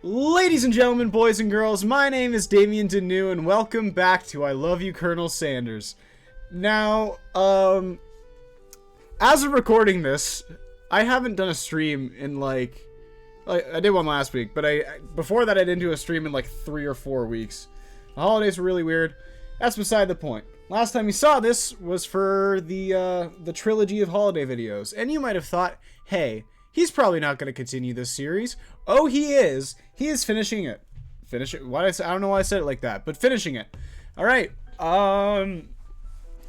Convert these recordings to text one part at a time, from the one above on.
Ladies and gentlemen, boys and girls, my name is Damian Danu, and welcome back to I Love You, Colonel Sanders. Now, as of recording this, I haven't done a stream in like I did one last week, but before that I didn't do a stream in like 3 or 4 weeks. The holidays were really weird. That's beside the point. Last time you saw this was for the trilogy of holiday videos, and you might have thought, hey, he's probably not going to continue this series. Oh, he is. He is finishing it. Finish it. I don't know why I said it like that, but finishing it. All right.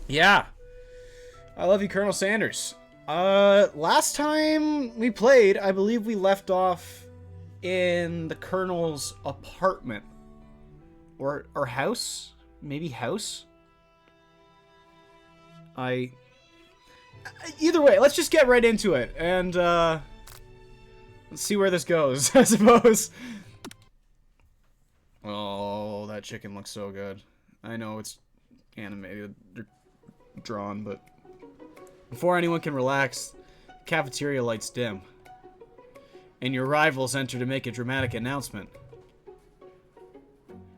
Yeah. I Love You, Colonel Sanders. Last time we played, I believe we left off in the Colonel's apartment. Or house? Maybe house? Either way, let's just get right into it, and, let's see where this goes, I suppose. Oh, that chicken looks so good. I know it's animated, or drawn, but before anyone can relax, the cafeteria lights dim, and your rivals enter to make a dramatic announcement.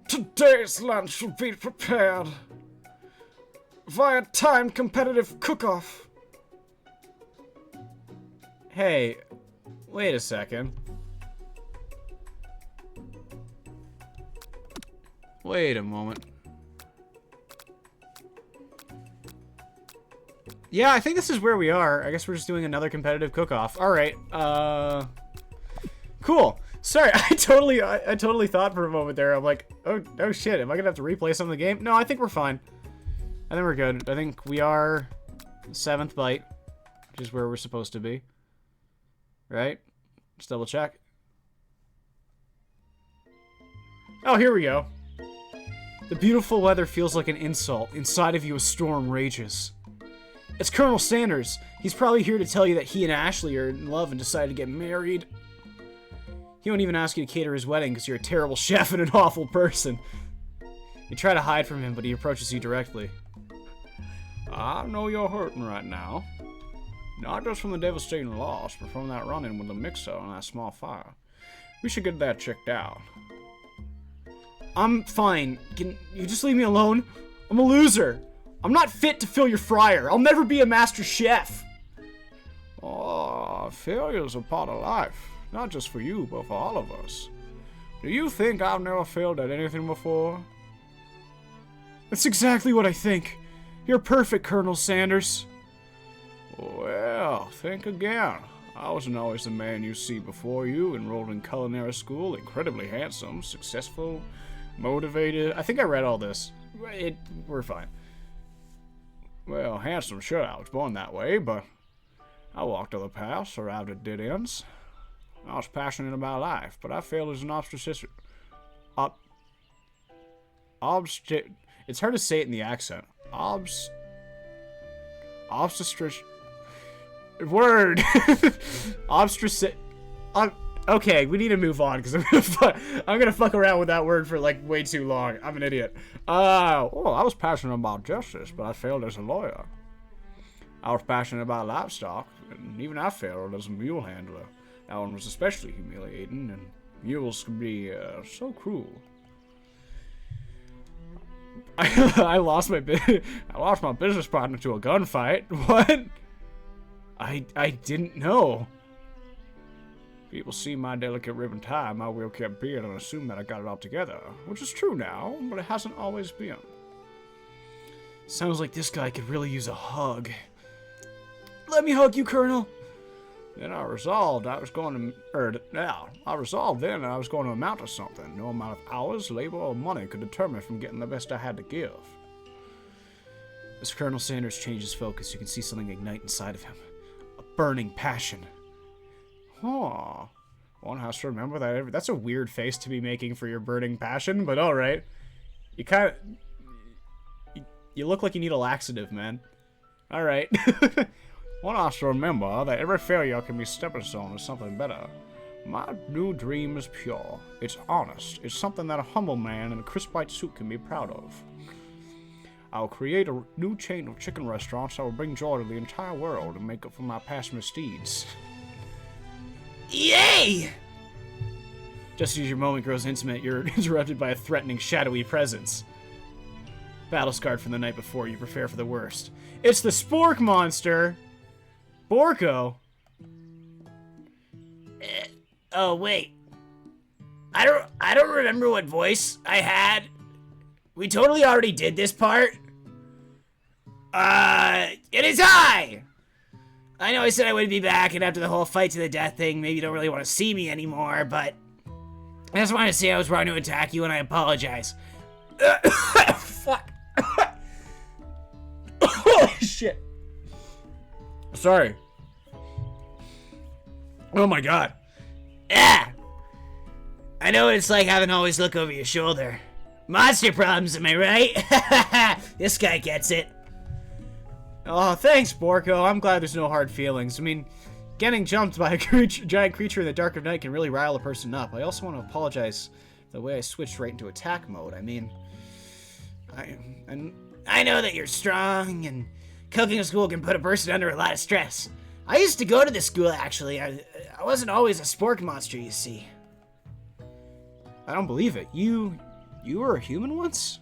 Today's lunch will be prepared via timed competitive cook-off. Hey, wait a second. Wait a moment. Yeah, I think this is where we are. I guess we're just doing another competitive cook-off. Alright, cool. Sorry, I totally thought for a moment there, I'm like, oh shit, am I gonna have to replay some of the game? No, I think we're fine. I think we're good. I think we are 7th bite, which is where we're supposed to be. Right? Just double check. Oh, here we go. The beautiful weather feels like an insult. Inside of you a storm rages. It's Colonel Sanders. He's probably here to tell you that he and Ashley are in love and decided to get married. He won't even ask you to cater his wedding because you're a terrible chef and an awful person. You try to hide from him, but he approaches you directly. I know you're hurting right now. Not just from the devastating loss, but from that run-in with the mixer on that small fire. We should get that checked out. I'm fine. Can you just leave me alone? I'm a loser. I'm not fit to fill your fryer. I'll never be a master chef. Oh, failure's a part of life. Not just for you, but for all of us. Do you think I've never failed at anything before? That's exactly what I think. You're perfect, Colonel Sanders. Well, think again. I wasn't always the man you see before you, enrolled in culinary school, incredibly handsome, successful, motivated. I think I read all this. We're fine. Well, handsome, sure, I was born that way, but I walked other paths, arrived at dead ends. I was passionate about life, but I failed as an obstetrician. It's hard to say it in the accent. Obstetrician. Word. Obstetric. Okay, we need to move on because I'm gonna fuck around with that word for like way too long. I'm an idiot. Well, I was passionate about justice, but I failed as a lawyer. I was passionate about livestock, and even I failed as a mule handler. That one was especially humiliating, and mules can be so cruel. I lost my business partner to a gunfight. What? I didn't know. People see my delicate ribbon tie, my well-kept beard, and assume that I got it all together, which is true now, but it hasn't always been. Sounds like this guy could really use a hug. Let me hug you, Colonel. Then I resolved then I was going to amount to something. No amount of hours, labor, or money could deter me from getting the best I had to give. As Colonel Sanders changes focus, you can see something ignite inside of him. A burning passion. Huh. One has to remember that that's a weird face to be making for your burning passion, but alright. You look like you need a laxative, man. Alright. One has to remember that every failure can be a stepping stone to something better. My new dream is pure. It's honest. It's something that a humble man in a crisp white suit can be proud of. I'll create a new chain of chicken restaurants that will bring joy to the entire world and make up for my past misdeeds. Yay! Just as your moment grows intimate, you're interrupted by a threatening, shadowy presence. Battle scarred from the night before, you prepare for the worst. It's the Spork monster! Borko? Oh, wait. I don't remember what voice I had. We totally already did this part. It is I! I know I said I would be back, and after the whole fight to the death thing, maybe you don't really want to see me anymore, but I just wanted to say I was wrong to attack you, and I apologize. Fuck. Holy shit. Sorry. Oh my god. Yeah. I know what it's like having to always look over your shoulder. Monster problems, am I right? This guy gets it. Oh, thanks, Borko. I'm glad there's no hard feelings. I mean, getting jumped by a giant creature in the dark of night can really rile a person up. I also want to apologize for the way I switched right into attack mode. I mean, I know that you're strong, and cooking school can put a person under a lot of stress. I used to go to this school, actually. I wasn't always a spork monster, you see. I don't believe it. You were a human once?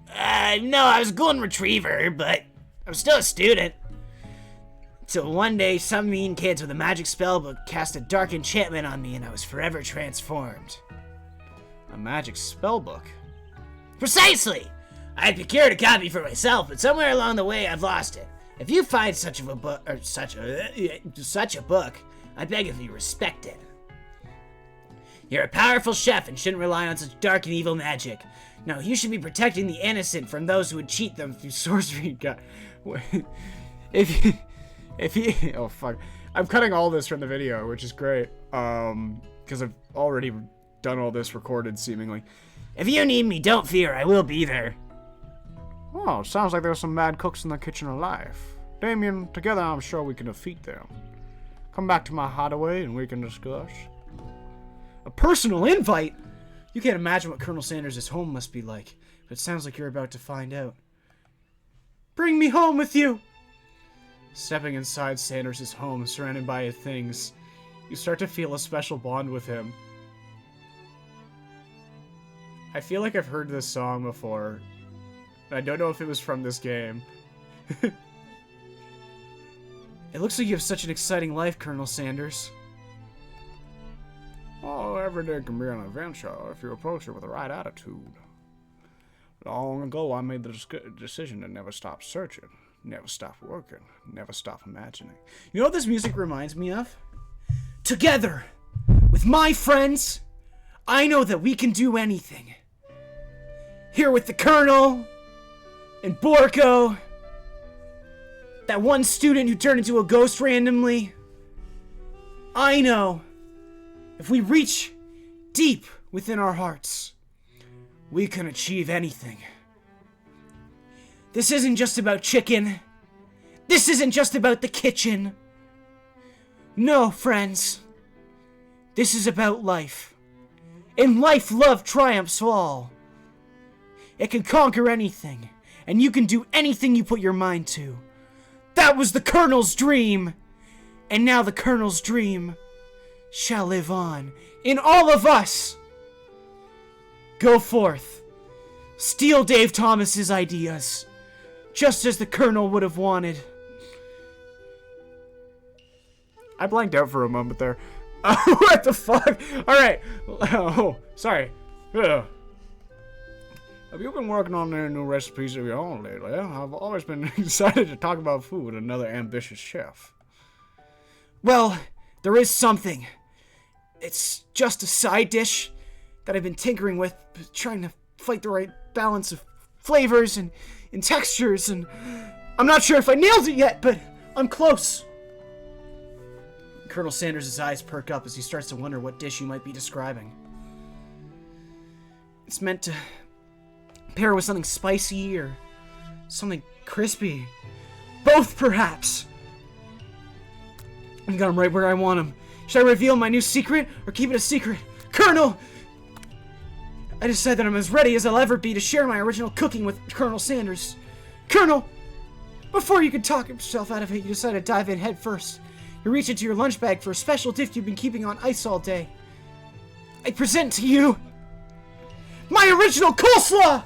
No, I was a golden retriever, but I'm still a student. Till one day, some mean kids with a magic spellbook cast a dark enchantment on me, and I was forever transformed. A magic spellbook? Precisely! I had procured a copy for myself, but somewhere along the way I've lost it. If you find such a book, I beg of you, respect it. You're a powerful chef and shouldn't rely on such dark and evil magic. No, you should be protecting the innocent from those who would cheat them through sorcery. God, if you, oh fuck, I'm cutting all this from the video, which is great. Because I've already done all this recorded, seemingly. If you need me, don't fear, I will be there. Oh, sounds like there's some mad cooks in the kitchen alive. Damian, together I'm sure we can defeat them. Come back to my hideaway and we can discuss. A personal invite? You can't imagine what Colonel Sanders' home must be like, but it sounds like you're about to find out. Bring me home with you! Stepping inside Sanders' home, surrounded by his things, you start to feel a special bond with him. I feel like I've heard this song before. I don't know if it was from this game. It looks like you have such an exciting life, Colonel Sanders. Oh, every day can be an adventure if you approach it with the right attitude. Long ago, I made the decision to never stop searching, never stop working, never stop imagining. You know what this music reminds me of? Together, with my friends, I know that we can do anything. Here with the Colonel, and Borko, that one student who turned into a ghost randomly. I know, if we reach deep within our hearts, we can achieve anything. This isn't just about chicken. This isn't just about the kitchen. No, friends. This is about life. In life, love triumphs all. It can conquer anything, and you can do anything you put your mind to. That was the Colonel's dream, and now the Colonel's dream shall live on in all of us. Go forth. Steal Dave Thomas's ideas, just as the Colonel would have wanted. I blanked out for a moment there. What the fuck? Alright. Oh, sorry. Ugh. Have you been working on any new recipes of your own lately? I've always been excited to talk about food with another ambitious chef. Well, there is something. It's just a side dish that I've been tinkering with, trying to find the right balance of flavors and textures, and I'm not sure if I nailed it yet, but I'm close. Colonel Sanders' eyes perk up as he starts to wonder what dish you might be describing. It's meant to pair with something spicy or something crispy. Both, perhaps. I got him right where I want him. Should I reveal my new secret or keep it a secret? Colonel! I decide that I'm as ready as I'll ever be to share my original cooking with Colonel Sanders. Colonel! Before you could talk yourself out of it, you decide to dive in head first. You reach into your lunch bag for a special gift you've been keeping on ice all day. I present to you my original coleslaw!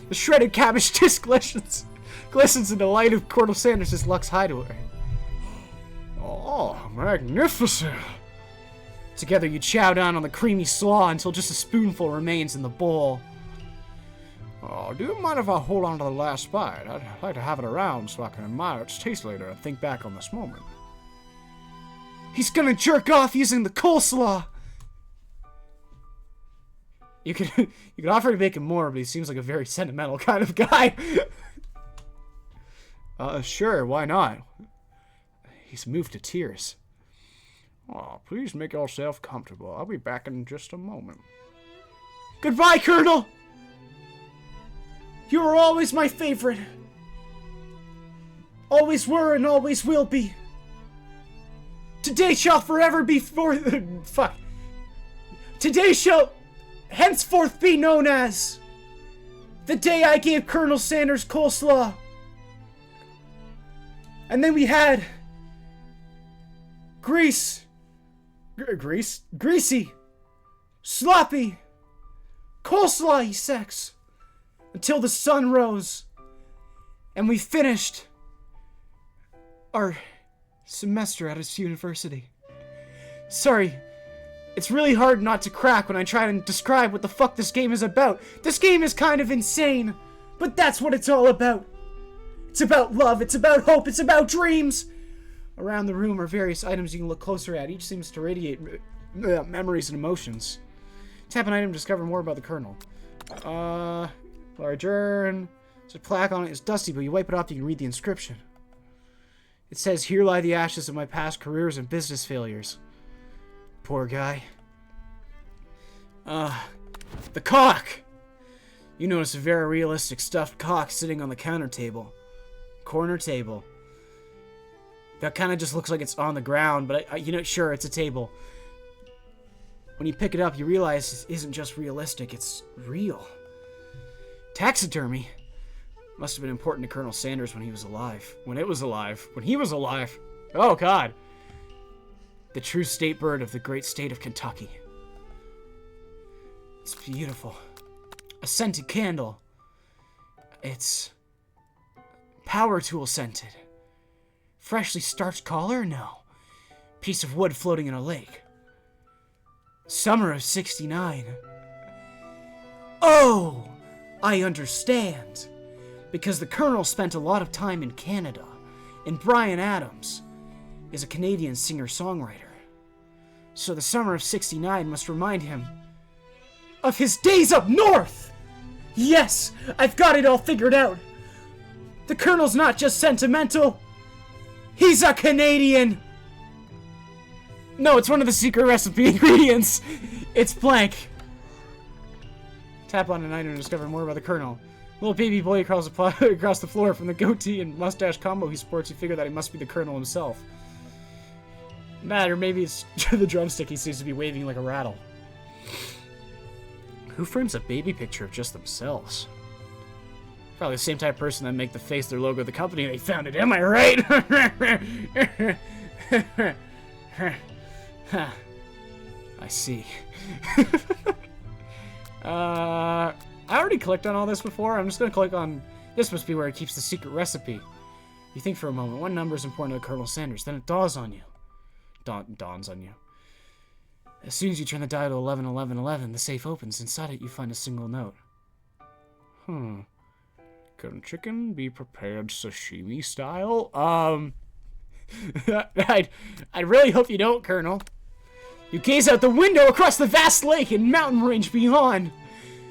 The shredded cabbage disc glistens in the light of Colonel Sanders' Lux Hideaway. Oh, magnificent! Together you chow down on the creamy slaw until just a spoonful remains in the bowl. Oh, do you mind if I hold on to the last bite? I'd like to have it around so I can admire its taste later and think back on this moment. He's gonna jerk off using the coleslaw! You could offer to make him more, but he seems like a very sentimental kind of guy. Sure, why not? He's moved to tears. Oh, please make yourself comfortable. I'll be back in just a moment. Goodbye, Colonel! You were always my favorite. Always were and always will be. Today shall forever be fuck. Today shall henceforth be known as the day I gave Colonel Sanders coleslaw. And then we had greasy, sloppy, coleslaw sex until the sun rose and we finished our semester at his university. Sorry, it's really hard not to crack when I try to describe what the fuck this game is about. This game is kind of insane, but that's what it's all about. It's about love, it's about hope, it's about dreams. Around the room are various items you can look closer at. Each seems to radiate memories and emotions. Tap an item to discover more about the Colonel. Large urn. There's a plaque on it. It's dusty, but you wipe it off, you can read the inscription. It says, "Here lie the ashes of my past careers and business failures." Poor guy. The cock! You notice a very realistic stuffed cock sitting on the corner table. That kind of just looks like it's on the ground, but sure, it's a table. When you pick it up, you realize it isn't just realistic, it's real. Taxidermy must have been important to Colonel Sanders when he was alive. When he was alive. Oh, God. The true state bird of the great state of Kentucky. It's beautiful. A scented candle. It's power tool scented. Freshly starched collar? No. Piece of wood floating in a lake. Summer of '69. Oh, I understand. Because the Colonel spent a lot of time in Canada, and Bryan Adams is a Canadian singer-songwriter. So the summer of '69 must remind him of his days up north! Yes, I've got it all figured out. The Colonel's not just sentimental. He's a Canadian! No, it's one of the secret recipe ingredients. It's blank. Tap on an item to discover more about the Colonel. Little baby boy crawls across the floor. From the goatee and mustache combo he sports, you figure that he must be the Colonel himself. Or maybe it's the drumstick he seems to be waving like a rattle. Who frames a baby picture of just themselves? Probably the same type of person that make the face their logo of the company they founded, am I right? I see. I already clicked on all this before. I'm just gonna click on... This must be where it keeps the secret recipe. You think for a moment, what number is important to Colonel Sanders? Then it dawns on you. Dawns on you. As soon as you turn the dial to 111111, the safe opens. Inside it, you find a single note. Can chicken be prepared sashimi style? I really hope you don't, Colonel. You gaze out the window across the vast lake and mountain range beyond.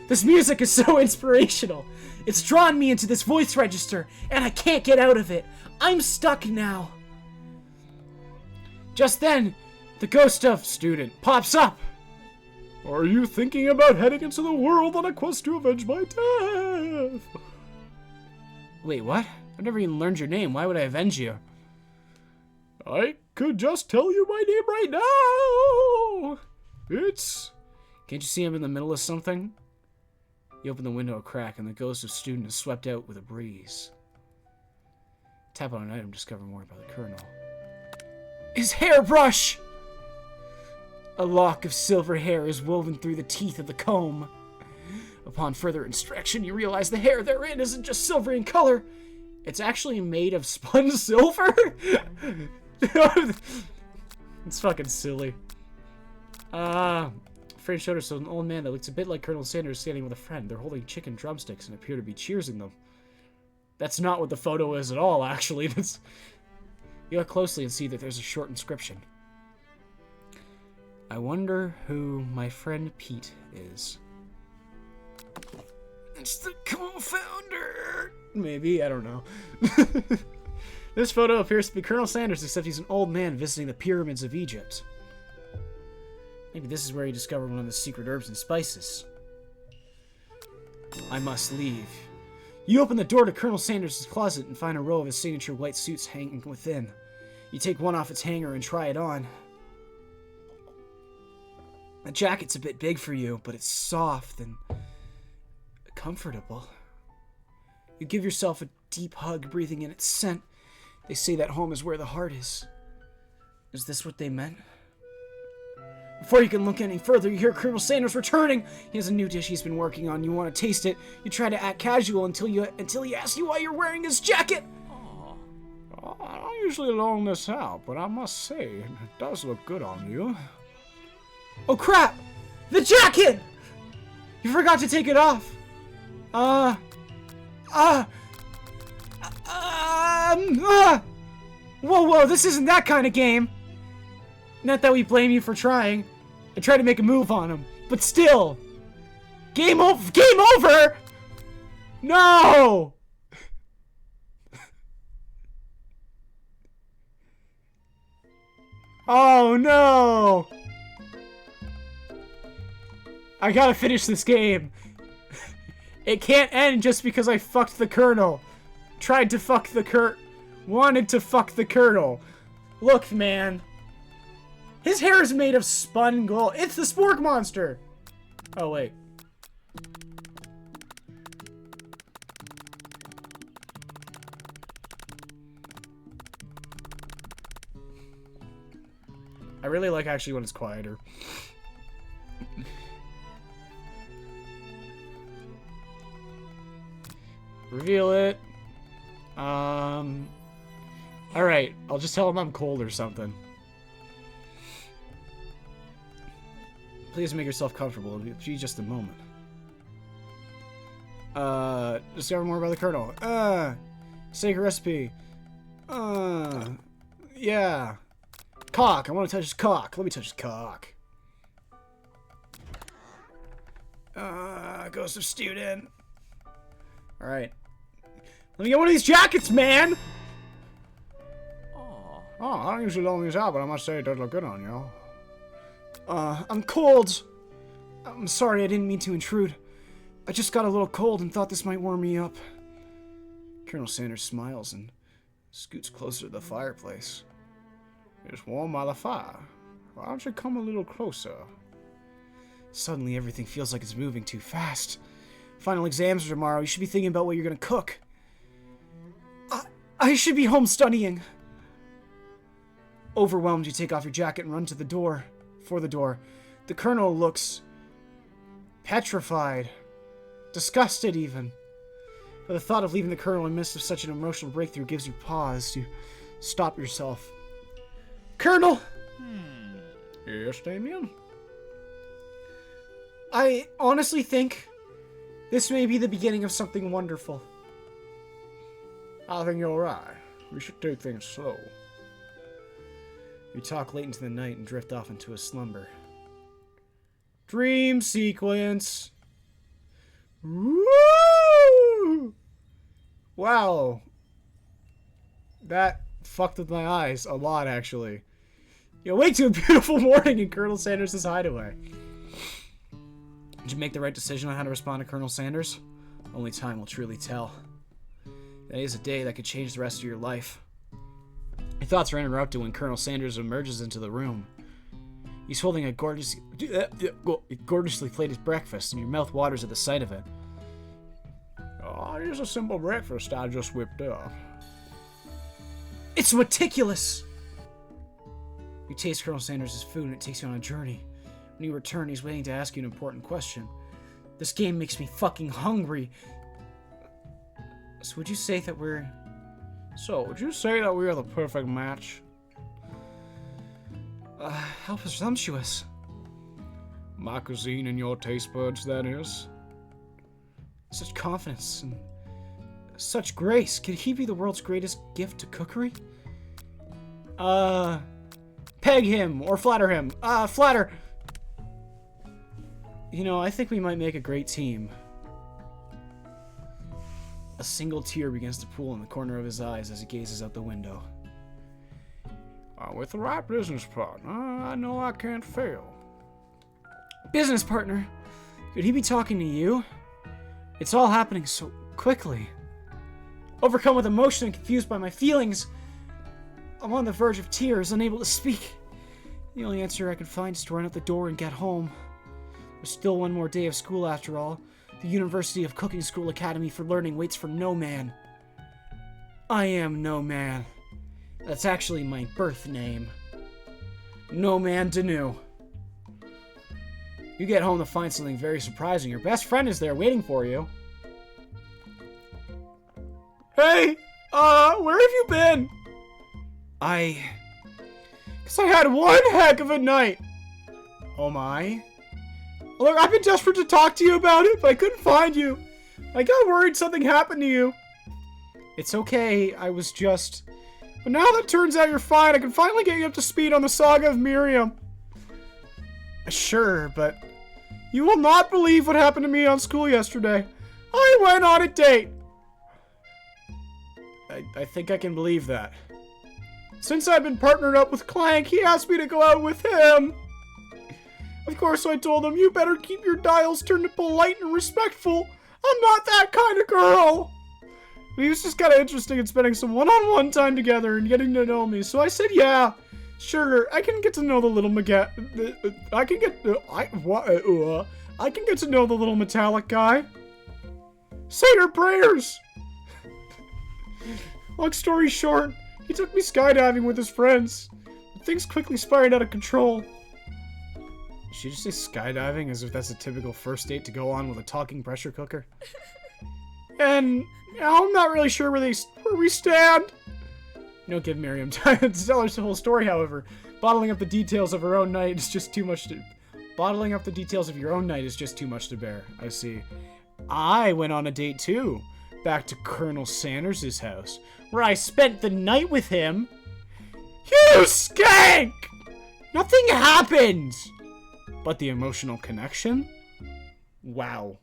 This music is so inspirational. It's drawn me into this voice register, and I can't get out of it. I'm stuck now. Just then, the ghost of student pops up. Are you thinking about heading into the world on a quest to avenge my death? Wait, what? I've never even learned your name. Why would I avenge you? I could just tell you my name right now. It's... Can't you see I'm in the middle of something? You open the window a crack, and the ghost of student is swept out with a breeze. Tap on an item to discover more about the Colonel. His hairbrush! A lock of silver hair is woven through the teeth of the comb. Upon further inspection, you realize the hair therein isn't just silvery in color. It's actually made of spun silver? It's fucking silly. Friend showed us an old man that looks a bit like Colonel Sanders standing with a friend. They're holding chicken drumsticks and appear to be cheersing them. That's not what the photo is at all, actually. You look closely and see that there's a short inscription. I wonder who my friend Pete is. It's the co-founder! Maybe, I don't know. This photo appears to be Colonel Sanders, except he's an old man visiting the pyramids of Egypt. Maybe this is where he discovered one of the secret herbs and spices. I must leave. You open the door to Colonel Sanders' closet and find a row of his signature white suits hanging within. You take one off its hanger and try it on. The jacket's a bit big for you, but it's soft and comfortable. You give yourself a deep hug, breathing in its scent. They say that home is where the heart is. Is this what they meant? Before you can look any further, you hear Colonel Sanders returning. He has a new dish he's been working on. You want to taste it. You try to act casual until he asks you why you're wearing his jacket. I don't usually loan this out, but I must say, it does look good on you. Oh crap! The jacket! You forgot to take it off. Whoa, this isn't that kind of game. Not that we blame you for trying. I tried to make a move on him, but still. Game over! No! Oh no! I gotta finish this game. It can't end just because I fucked the Colonel. Tried to fuck the wanted to fuck the Colonel. Look, man. His hair is made of spun gold. It's the Spork Monster! Oh, wait. I really like actually when it's quieter. Reveal it. Alright, I'll just tell him I'm cold or something. Please make yourself comfortable. It'll be just a moment. Discover more about the Colonel. Sacred recipe. Yeah. Cock. I want to touch his cock. Let me touch his cock. Ghost of student. Alright. Let me get one of these jackets, man! Oh, I don't usually loan these out, but I must say it does look good on you. I'm cold. I'm sorry, I didn't mean to intrude. I just got a little cold and thought this might warm me up. Colonel Sanders smiles and scoots closer to the fireplace. It's warm by the fire. Why don't you come a little closer? Suddenly, everything feels like it's moving too fast. Final exams are tomorrow. You should be thinking about what you're gonna cook. I should be home studying. Overwhelmed, you take off your jacket and run to the door. For the door. The Colonel looks petrified. Disgusted, even. But the thought of leaving the Colonel in the midst of such an emotional breakthrough gives you pause to stop yourself. Colonel! Yes, Damian? I honestly think this may be the beginning of something wonderful. I think you're right. We should take things slow. You talk late into the night and drift off into a slumber. Dream sequence. Woo! Wow. That fucked with my eyes a lot, actually. You awake to a beautiful morning in Colonel Sanders' hideaway. Did you make the right decision on how to respond to Colonel Sanders? Only time will truly tell. That is a day that could change the rest of your life. Your thoughts are interrupted when Colonel Sanders emerges into the room. He's holding a gorgeously plated breakfast, and your mouth waters at the sight of it. Oh, here's a simple breakfast I just whipped up. It's meticulous! You taste Colonel Sanders' food, and it takes you on a journey. When you return, he's waiting to ask you an important question. This game makes me fucking hungry. So would you say that we're the perfect match? How presumptuous. My cuisine and your taste buds, that is. Such confidence and such grace. Could he be the world's greatest gift to cookery? Peg him or flatter him. Flatter. You know, I think we might make a great team. A single tear begins to pool in the corner of his eyes as he gazes out the window. With the right business partner, I know I can't fail. Business partner? Could he be talking to you? It's all happening so quickly. Overcome with emotion and confused by my feelings, I'm on the verge of tears, unable to speak. The only answer I can find is to run out the door and get home. There's still one more day of school after all. The University of Cooking School Academy for Learning waits for no man. I am no man. That's actually my birth name. No Man Danu. You get home to find something very surprising. Your best friend is there waiting for you. Hey, where have you been? Cause I had one heck of a night. Oh my. Look, I've been desperate to talk to you about it, but I couldn't find you. I got worried something happened to you. It's okay, But now that turns out you're fine, I can finally get you up to speed on the saga of Miriam. Sure, but you will not believe what happened to me on school yesterday. I went on a date. I think I can believe that. Since I've been partnered up with Clank, he asked me to go out with him. Of course, I told him, you better keep your dials turned to polite and respectful. I'm not that kind of girl. He was just kind of interested in spending some one-on-one time together and getting to know me, so I said, yeah, sure, I can get to know the little I can get to know the little metallic guy. Say your prayers. Long story short, he took me skydiving with his friends. But things quickly spiraled out of control. Did you just say skydiving as if that's a typical first date to go on with a talking pressure cooker? And I'm not really sure where we stand. You don't give Miriam time to tell her the whole story, however. Bottling up the details of her own night is just too much to... Bottling up the details of your own night is just too much to bear. I see. I went on a date too. Back to Colonel Sanders' house, where I spent the night with him. You skank! Nothing happened! But the emotional connection? Wow.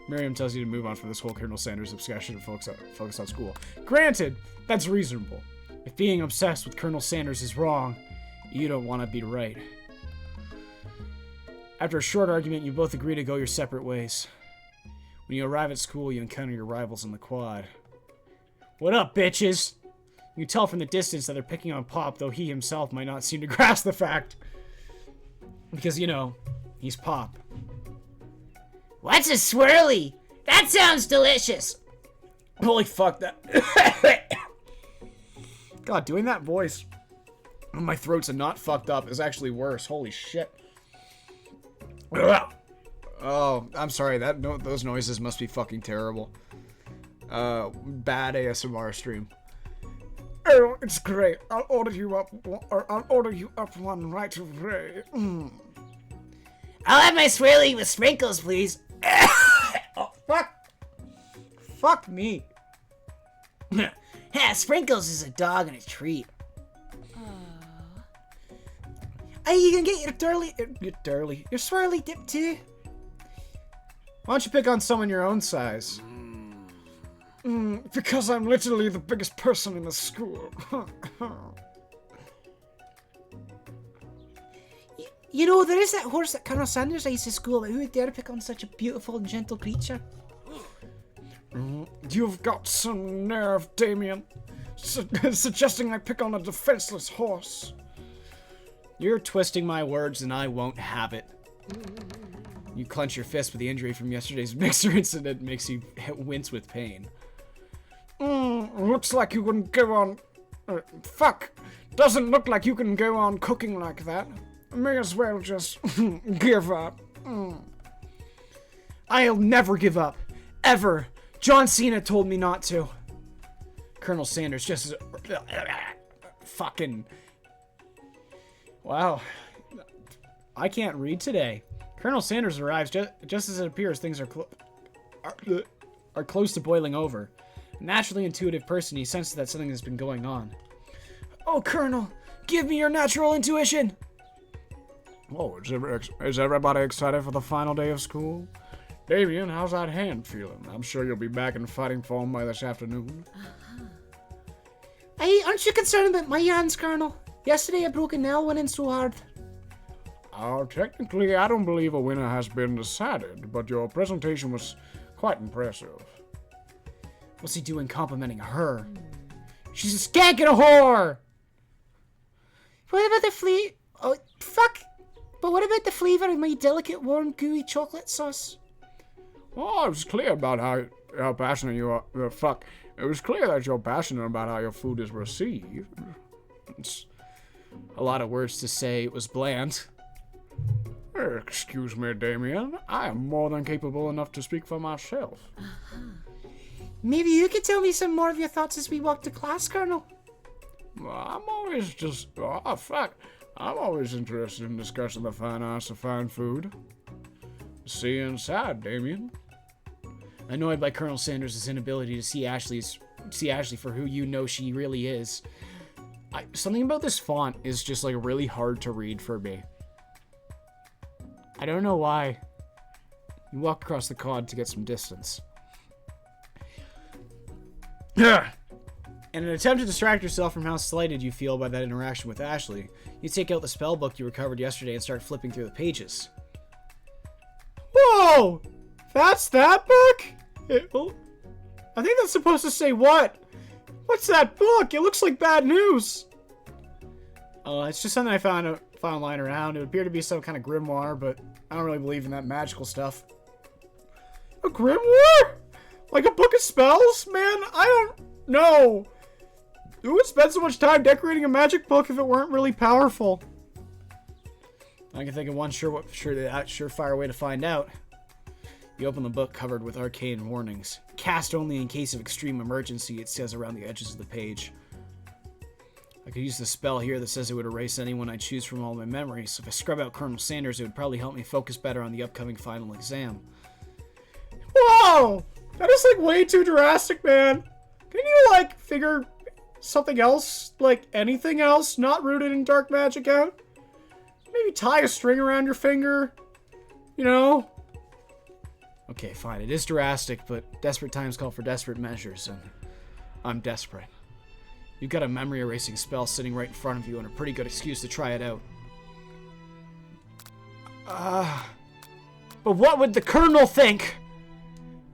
Miriam tells you to move on from this whole Colonel Sanders obsession and focus on school. Granted, that's reasonable. If being obsessed with Colonel Sanders is wrong, you don't want to be right. After a short argument, you both agree to go your separate ways. When you arrive at school, you encounter your rivals in the quad. What up, bitches? You can tell from the distance that they're picking on Pop, though he himself might not seem to grasp the fact. Because, you know, he's Pop. What's a swirly? That sounds delicious. Holy fuck, that... God, doing that voice when my throat's not fucked up is actually worse. Holy shit. Oh, I'm sorry. Those noises must be fucking terrible. Bad ASMR stream. Oh, it's great. I'll order you up one right away. I'll have my swirly with sprinkles, please. Oh, fuck. Fuck me. Yeah, Sprinkles is a dog and a treat. Hey, you can get your swirly dip too. Why don't you pick on someone your own size? Because I'm literally the biggest person in the school. You know, there is that horse that Colonel Sanders rides to school, but who would dare pick on such a beautiful and gentle creature? You've got some nerve, Damian. Suggesting I pick on a defenseless horse. You're twisting my words and I won't have it. You clench your fist, but the injury from yesterday's mixer incident makes you wince with pain. Looks like you can go on... fuck! Doesn't look like you can go on cooking like that. may as well just give up. I'll never give up. Ever. John Cena told me not to. Colonel Sanders just as... fucking... Wow. I can't read today. Colonel Sanders arrives just as it appears things are close to boiling over. A naturally intuitive person, he senses that something has been going on. Oh, Colonel, give me your natural intuition! Oh, is everybody excited for the final day of school? Damian, how's that hand feeling? I'm sure you'll be back in fighting form by this afternoon. Hey, aren't you concerned about my hands, Colonel? Yesterday I broke a nail, went in so hard. Technically, I don't believe a winner has been decided, but your presentation was quite impressive. What's he doing complimenting her? She's a skank and a whore! What about the flea? Oh, fuck! But what about the flavor of my delicate, warm, gooey chocolate sauce? Oh, it was clear about how passionate you are. It was clear that you're passionate about how your food is received. It's a lot of words to say. It was bland. Excuse me, Damian. I am more than capable enough to speak for myself. Maybe you could tell me some more of your thoughts as we walk to class, Colonel. I'm always interested in discussing the fine arts of fine food. See you inside, Damian. Annoyed by Colonel Sanders' inability to see Ashley for who you know she really is. Something about this font is just like really hard to read for me. I don't know why. You walk across the quad to get some distance. In an attempt to distract yourself from how slighted you feel by that interaction with Ashley, you take out the spell book you recovered yesterday and start flipping through the pages. Whoa! That's that book? I think that's supposed to say what? What's that book? It looks like bad news. It's just something I found lying around. It would appear to be some kind of grimoire, but I don't really believe in that magical stuff. A grimoire? Like a book of spells? Man, I don't know. Who would spend so much time decorating a magic book if it weren't really powerful? I can think of one surefire way to find out. You open the book covered with arcane warnings. Cast only in case of extreme emergency, it says around the edges of the page. I could use the spell here that says it would erase anyone I choose from all my memories. If I scrub out Colonel Sanders, it would probably help me focus better on the upcoming final exam. Whoa! That is like way too drastic, man. Can you like figure something else, like anything else, not rooted in dark magic out? Maybe tie a string around your finger, you know? Okay, fine, it is drastic, but desperate times call for desperate measures, and I'm desperate. You've got a memory erasing spell sitting right in front of you and a pretty good excuse to try it out. But what would the Colonel think?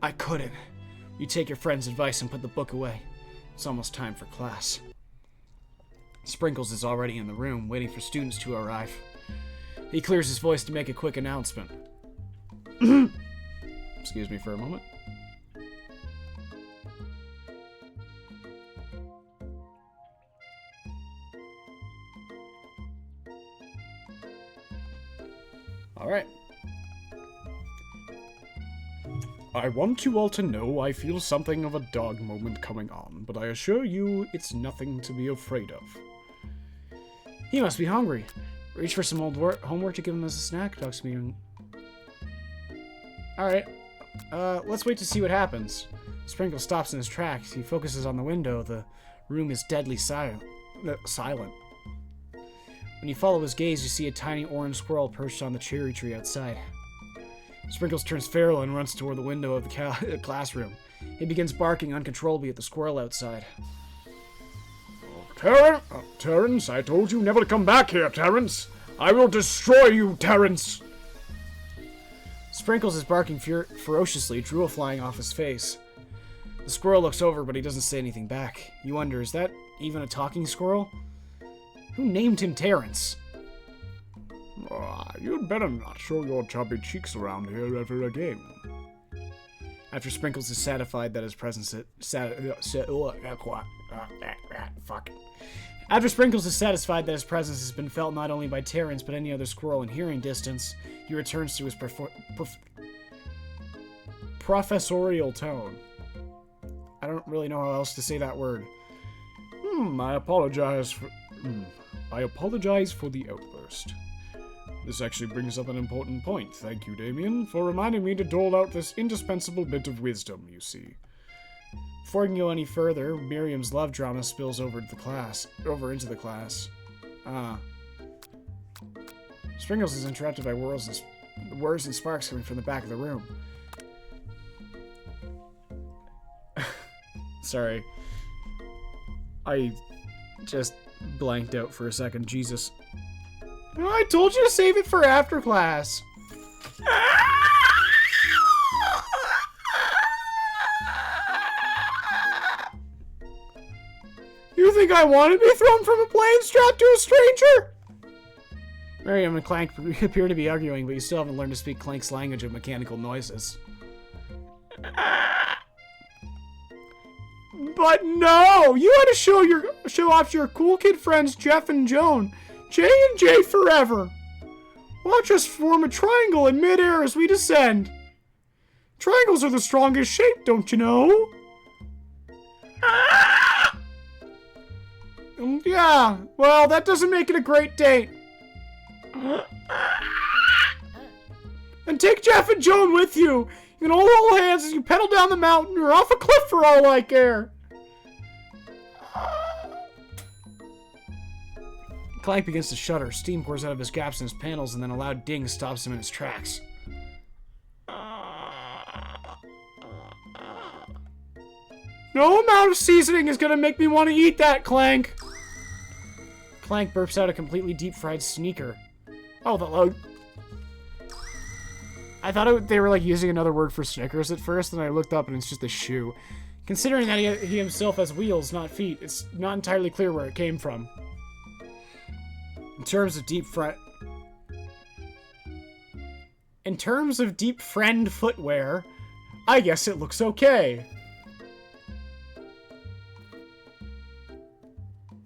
I couldn't. You take your friend's advice and put the book away. It's almost time for class. Sprinkles is already in the room, waiting for students to arrive. He clears his voice to make a quick announcement. Excuse me for a moment. Alright. I want you all to know I feel something of a dog moment coming on, but I assure you it's nothing to be afraid of. He must be hungry. Reach for some old homework to give him as a snack, talks to me. Alright. Let's wait to see what happens. Sprinkle stops in his tracks. He focuses on the window. The room is deadly silent. When you follow his gaze, you see a tiny orange squirrel perched on the cherry tree outside. Sprinkles turns feral and runs toward the window of the classroom. He begins barking uncontrollably at the squirrel outside. Terrence, I told you never to come back here, Terrence. I will destroy you, Terrence. Sprinkles is barking ferociously, drool flying off his face. The squirrel looks over, but he doesn't say anything back. You wonder, is that even a talking squirrel? Who named him Terrence? You'd better not show your chubby cheeks around here ever again. After Sprinkles is satisfied that his presence After Sprinkles is satisfied that his presence has been felt not only by Terrence but any other squirrel in hearing distance, he returns to his professorial tone. I don't really know how else to say that word. I apologize for the outburst. This actually brings up an important point. Thank you, Damian, for reminding me to dole out this indispensable bit of wisdom, you see. Before I can go any further, Miriam's love drama spills over into the class. Sprinkles is interrupted by whirs and sparks coming from the back of the room. Sorry. I just blanked out for a second. Jesus. I told you to save it for after class. You think I wanted to be thrown from a plane strapped to a stranger? Miriam and Clank appear to be arguing, but you still haven't learned to speak Clank's language of mechanical noises. But no! You had to show off to your cool kid friends Jeff and Joan. J&J forever! Watch us form a triangle in midair as we descend. Triangles are the strongest shape, don't you know? Yeah, well, that doesn't make it a great date. And take Jeff and Joan with you. You can hold hands as you pedal down the mountain or off a cliff for all I care. Clank begins to shudder. Steam pours out of his gaps in his panels, and then a loud ding stops him in his tracks. No amount of seasoning is gonna make me want to eat that, Clank. Clank burps out a completely deep-fried sneaker. Oh, the load. I thought they were like using another word for Snickers at first, and I looked up and it's just a shoe. Considering that he himself has wheels, not feet, it's not entirely clear where it came from. In terms of deep friend footwear, I guess it looks okay.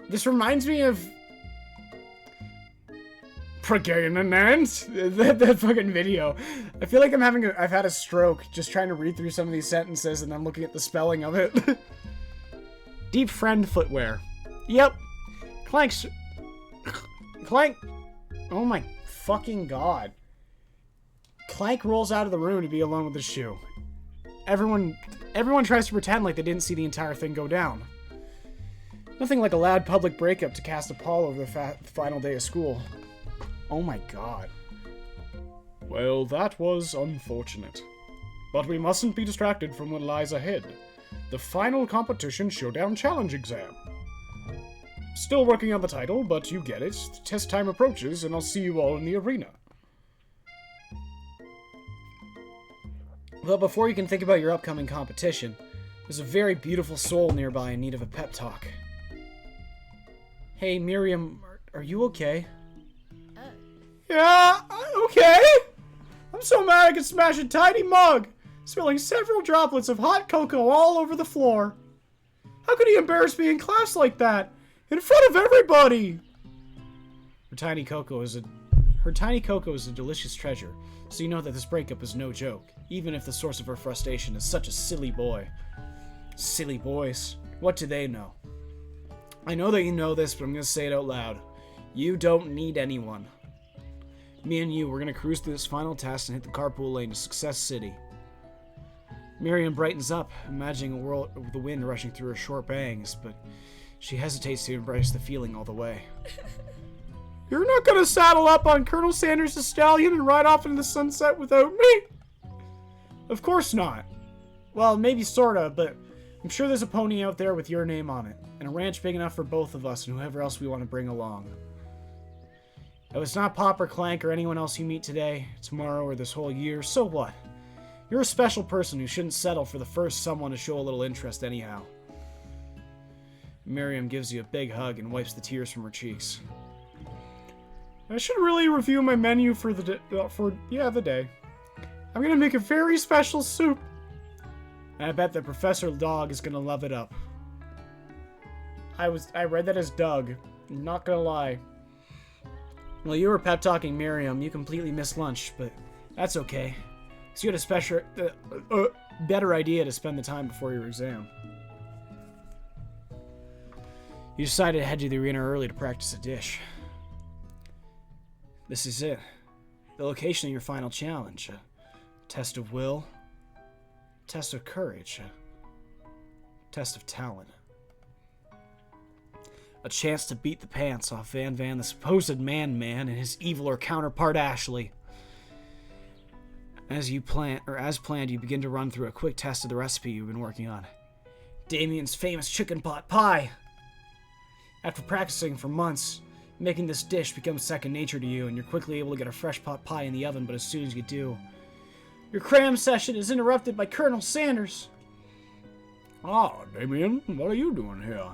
This reminds me of that fucking video. I feel like I've had a stroke just trying to read through some of these sentences and I'm looking at the spelling of it. Deep friend footwear. Yep. Clank. Oh my fucking god. Clank rolls out of the room to be alone with the shoe. Everyone tries to pretend like they didn't see the entire thing go down. Nothing like a loud public breakup to cast a pall over the final day of school. Oh my god. Well, that was unfortunate. But we mustn't be distracted from what lies ahead. The final competition showdown challenge exam. Still working on the title, but you get it. Test time approaches, and I'll see you all in the arena. But before you can think about your upcoming competition, there's a very beautiful soul nearby in need of a pep talk. Hey, Miriam, are you okay? Yeah, okay. I'm so mad I could smash a tiny mug, spilling several droplets of hot cocoa all over the floor. How could he embarrass me in class like that? In front of everybody! Her tiny cocoa is a delicious treasure, so you know that this breakup is no joke, even if the source of her frustration is such a silly boy. Silly boys. What do they know? I know that you know this, but I'm gonna say it out loud. You don't need anyone. Me and you, we're gonna cruise through this final test and hit the carpool lane to Success City. Miriam brightens up, imagining a world of the wind rushing through her short bangs, but she hesitates to embrace the feeling all the way. You're not gonna saddle up on Colonel Sanders' stallion and ride off into the sunset without me? Of course not. Well, maybe sorta, but I'm sure there's a pony out there with your name on it, and a ranch big enough for both of us and whoever else we want to bring along. If it's not Pop or Clank or anyone else you meet today, tomorrow, or this whole year, so what? You're a special person who shouldn't settle for the first someone to show a little interest anyhow. Miriam gives you a big hug and wipes the tears from her cheeks. I should really review my menu for the day. I'm gonna make a very special soup. And I bet that Professor Dog is gonna love it up. I read that as Doug. Not gonna lie. Well, you were pep-talking Miriam. You completely missed lunch, but that's okay. So you had a special, better idea to spend the time before your exam. You decided to head to the arena early to practice a dish. This is it. The location of your final challenge. A test of will. Test of courage. A test of talent. A chance to beat the pants off Van, the supposed man, and his eviler counterpart Ashley. As planned, you begin to run through a quick test of the recipe you've been working on. Damian's famous chicken pot pie. After practicing for months, making this dish becomes second nature to you, and you're quickly able to get a fresh pot pie in the oven, but as soon as you do, your cram session is interrupted by Colonel Sanders. Ah, Damian, what are you doing here?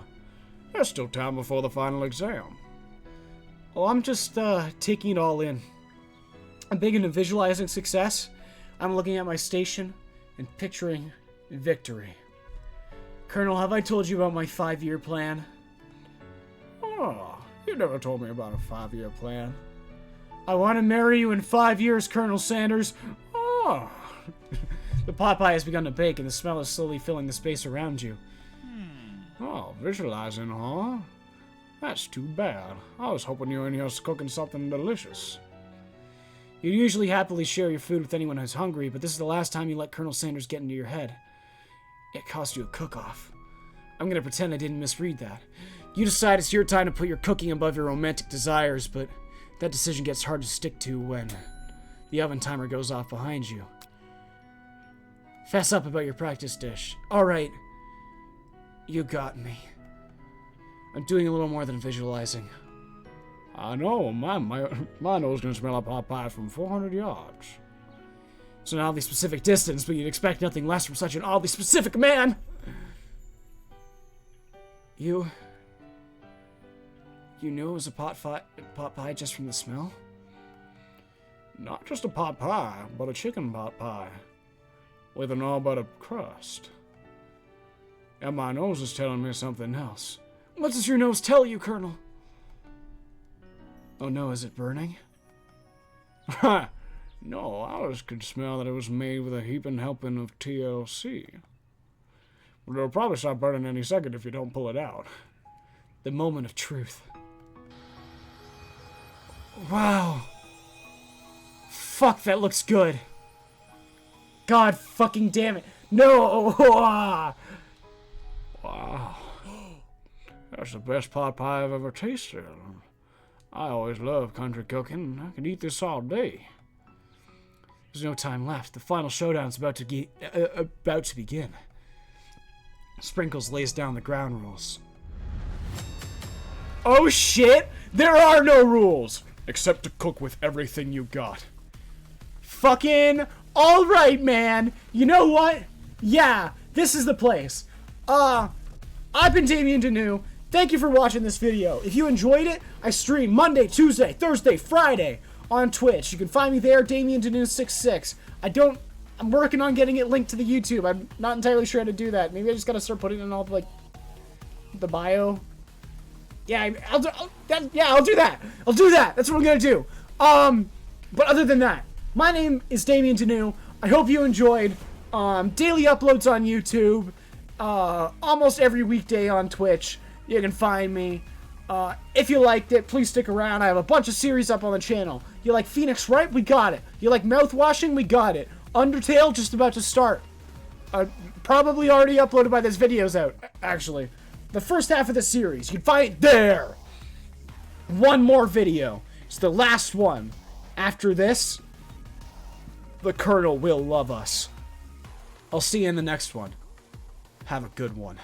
There's still time before the final exam. Oh, I'm just, taking it all in. I'm big into visualizing success. I'm looking at my station and picturing victory. Colonel, have I told you about my 5-year plan? Oh, you never told me about a 5-year plan. I want to marry you in 5 years, Colonel Sanders. Oh. The pot pie has begun to bake, and the smell is slowly filling the space around you. Oh, visualizing, huh? That's too bad. I was hoping you were in here cooking something delicious. You usually happily share your food with anyone who's hungry, but this is the last time you let Colonel Sanders get into your head. It cost you a cook-off. I'm gonna pretend I didn't misread that. You decide it's your time to put your cooking above your romantic desires, but that decision gets hard to stick to when the oven timer goes off behind you. Fess up about your practice dish. Alright. You got me. I'm doing a little more than visualizing. I know, my nose can smell a pot pie from 400 yards. It's an oddly specific distance, but you'd expect nothing less from such an oddly specific man! You knew it was a pot pie just from the smell? Not just a pot pie, but a chicken pot pie. With an all-butter crust. And my nose is telling me something else. What does your nose tell you, Colonel? Oh no, is it burning? Ha! No, I just could smell that it was made with a heaping helping of TLC. But it'll probably start burning any second if you don't pull it out. The moment of truth. Wow. Fuck, that looks good. God fucking damn it. No! Wow. That's the best pot pie I've ever tasted. I always loved country cooking. I could eat this all day. There's no time left. The final showdown's about to begin. Sprinkles lays down the ground rules. Oh shit! There are no rules! Except to cook with everything you got. Fucking alright, man! You know what? Yeah, this is the place. I've been Damian Danu. Thank you for watching this video. If you enjoyed it, I stream Monday, Tuesday, Thursday, Friday on Twitch. You can find me there, Damian Danu66. I'm working on getting it linked to the YouTube. I'm not entirely sure how to do that. Maybe I just gotta start putting it in all the bio. Yeah, I'll do that. I'll do that. That's what I'm gonna do. But other than that, my name is Damian Danu. I hope you enjoyed. Daily uploads on YouTube. Almost every weekday on Twitch. You can find me. If you liked it, please stick around. I have a bunch of series up on the channel. You like Phoenix Wright? We got it. You like mouthwashing? We got it. Undertale just about to start. Probably already uploaded by this video's out, actually. The first half of the series. You can find it there. One more video. It's the last one. After this, the Colonel will love us. I'll see you in the next one. Have a good one.